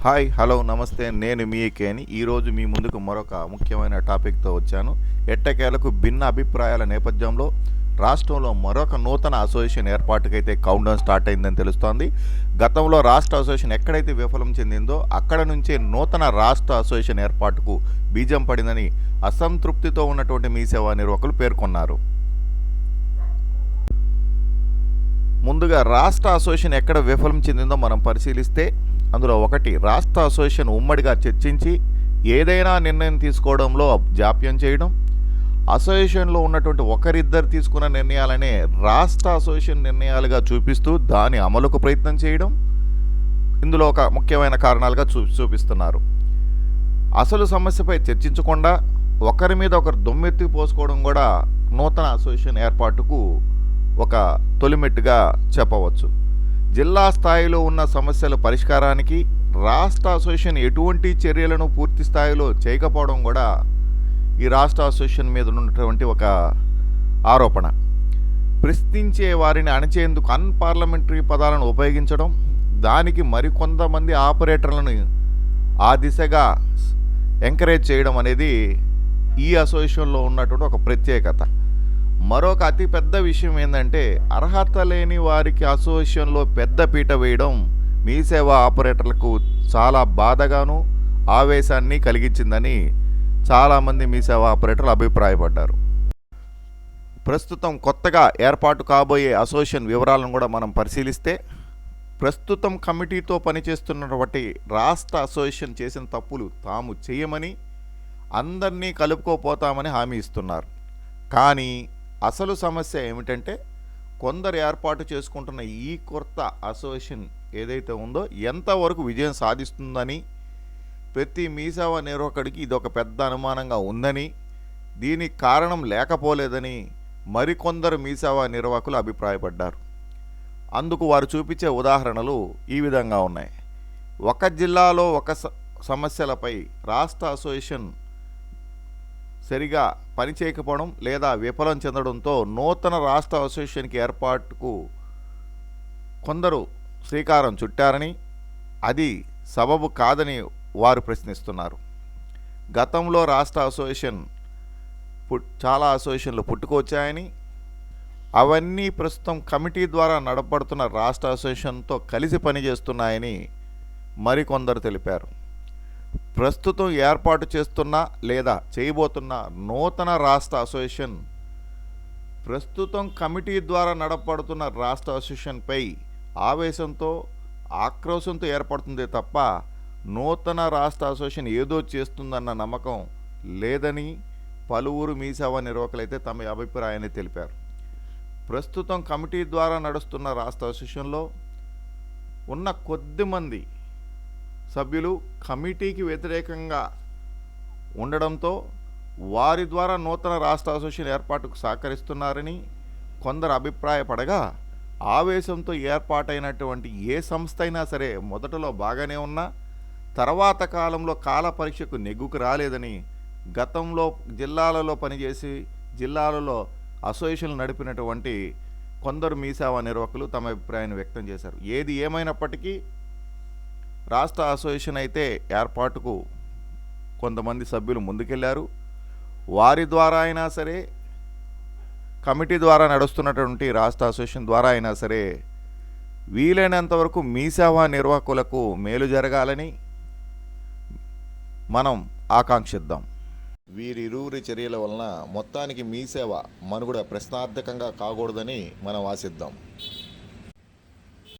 Hi hello నమస్తే, నేను మీ కేని. ఈరోజు మీ ముందుకు మరొక ముఖ్యమైన టాపిక్తో వచ్చాను. ఎట్టకేలకు భిన్న అభిప్రాయాల నేపథ్యంలో రాష్ట్రంలో మరొక నూతన అసోసియేషన్ ఏర్పాటుకైతే కౌంట్డౌన్ స్టార్ట్ అయిందని తెలుస్తోంది. గతంలో రాష్ట్ర అసోసియేషన్ ఎక్కడైతే విఫలం చెందిందో అక్కడ నుంచే నూతన రాష్ట్ర అసోసియేషన్ ఏర్పాటుకు బీజం పడిందని అసంతృప్తితో ఉన్నటువంటి మీ సేవా నిర్వాహకులు పేర్కొన్నారు. ముందుగా రాష్ట్ర అసోసియేషన్ ఎక్కడ విఫలం చెందిందో మనం పరిశీలిస్తే అందులో ఒకటి, రాష్ట్ర అసోసియేషన్ ఉమ్మడిగా చర్చించి ఏదైనా నిర్ణయం తీసుకోవడంలో జాప్యం చేయడం, అసోసియేషన్లో ఉన్నటువంటి ఒకరిద్దరు తీసుకున్న నిర్ణయాలనే రాష్ట్ర అసోసియేషన్ నిర్ణయాలుగా చూపిస్తూ దాని అమలుకు ప్రయత్నం చేయడం ఇందులో ఒక ముఖ్యమైన కారణాలుగా చూపిస్తున్నారు. అసలు సమస్యపై చర్చించకుండా ఒకరి మీద ఒకరు దుమ్మెత్తి పోసుకోవడం కూడా నూతన అసోసియేషన్ ఏర్పాటుకు ఒక తొలిమెట్టుగా చెప్పవచ్చు. జిల్లా స్థాయిలో ఉన్న సమస్యల పరిష్కారానికి రాష్ట్ర అసోసియేషన్ ఎటువంటి చర్యలను పూర్తి స్థాయిలో చేయకపోవడం కూడా ఈ రాష్ట్ర అసోసియేషన్ మీద ఉన్నటువంటి ఒక ఆరోపణ. ప్రశ్నించే వారిని అణచేందుకు అన్పార్లమెంటరీ పదాలను ఉపయోగించడం, దానికి మరికొంతమంది ఆపరేటర్లను ఆ దిశగా ఎంకరేజ్ చేయడం అనేది ఈ అసోసియేషన్లో ఉన్నటువంటి ఒక ప్రత్యేకత. మరొక అతిపెద్ద విషయం ఏంటంటే, అర్హత లేని వారికి అసోసియేషన్లో పెద్ద పీట వేయడం మీ సేవా ఆపరేటర్లకు చాలా బాధగాను ఆవేశాన్ని కలిగించిందని చాలామంది మీ సేవా ఆపరేటర్లు అభిప్రాయపడ్డారు. ప్రస్తుతం కొత్తగా ఏర్పాటు కాబోయే అసోసియేషన్ వివరాలను కూడా మనం పరిశీలిస్తే, ప్రస్తుతం కమిటీతో పనిచేస్తున్నటువంటి రాష్ట్ర అసోసియేషన్ చేసిన తప్పులు తాము చేయమని, అందరినీ కలుపుకోపోతామని హామీ ఇస్తున్నారు. కానీ అసలు సమస్య ఏమిటంటే, కొందరు ఏర్పాటు చేసుకుంటున్న ఈ కొత్త అసోసియేషన్ ఏదైతే ఉందో ఎంతవరకు విజయం సాధిస్తుందని ప్రతి మీసేవా నిర్వాహకుడికి ఇది ఒక పెద్ద అనుమానంగా ఉందని, దీనికి కారణం లేకపోలేదని మరికొందరు మీసేవా నిర్వాహకులు అభిప్రాయపడ్డారు. అందుకు వారు చూపించే ఉదాహరణలు ఈ విధంగా ఉన్నాయి. ఒక జిల్లాలో ఒక సమస్యలపై రాష్ట్ర అసోసియేషన్ సరిగా పనిచేయకపోవడం లేదా విఫలం చెందడంతో నూతన రాష్ట్ర అసోసియేషన్కి ఏర్పాటుకు కొందరు శ్రీకారం చుట్టారని, అది సబబు కాదని వారు ప్రశ్నిస్తున్నారు. గతంలో రాష్ట్ర అసోసియేషన్ చాలా అసోసియేషన్లు పుట్టుకొచ్చాయని, అవన్నీ ప్రస్తుతం కమిటీ ద్వారా నడపడుతున్న రాష్ట్ర అసోసియేషన్తో కలిసి పనిచేస్తున్నాయని మరికొందరు తెలిపారు. ప్రస్తుతం ఏర్పాటు చేస్తున్న లేదా చేయబోతున్న నూతన రాష్ట్ర అసోసియేషన్ ప్రస్తుతం కమిటీ ద్వారా నడపడుతున్న రాష్ట్ర అసోసియేషన్పై ఆవేశంతో ఆక్రోశంతో ఏర్పడుతుందే తప్ప నూతన రాష్ట్ర అసోసియేషన్ ఏదో చేస్తుందన్న నమ్మకం లేదని పలువురు మీ సేవా నిర్వాహకులైతే తమ అభిప్రాయాన్ని తెలిపారు. ప్రస్తుతం కమిటీ ద్వారా నడుస్తున్న రాష్ట్ర అసోసియేషన్లో ఉన్న కొద్దిమంది సభ్యులు కమిటీకి వ్యతిరేకంగా ఉండడంతో వారి ద్వారా నూతన రాష్ట్ర అసోసియేషన్ ఏర్పాటుకు సహకరిస్తున్నారని కొందరు అభిప్రాయపడగా, ఆవేశంతో ఏర్పాటైనటువంటి ఏ సంస్థ అయినా సరే మొదటలో బాగానే ఉన్నా తర్వాత కాలంలో కాల పరీక్షకు నెగ్గుకు రాలేదని గతంలో జిల్లాలలో పనిచేసి జిల్లాలలో అసోసియేషన్లు నడిపినటువంటి కొందరు మీ సేవా నిర్వాహకులు తమ అభిప్రాయాన్ని వ్యక్తం చేశారు. ఏది ఏమైనప్పటికీ రాష్ట్ర అసోసియేషన్ అయితే ఏర్పాటుకు కొంతమంది సభ్యులు ముందుకెళ్లారు. వారి ద్వారా అయినా సరే, కమిటీ ద్వారా నడుస్తున్నటువంటి రాష్ట్ర అసోసియేషన్ ద్వారా అయినా సరే వీలైనంతవరకు మీ సేవా నిర్వాహకులకు మేలు జరగాలని మనం ఆకాంక్షిద్దాం. వీరిరువురి చర్యల వలన మొత్తానికి మీ సేవ మనుగడ ప్రశ్నార్థకంగా కాకూడదని మనం ఆశిద్దాం.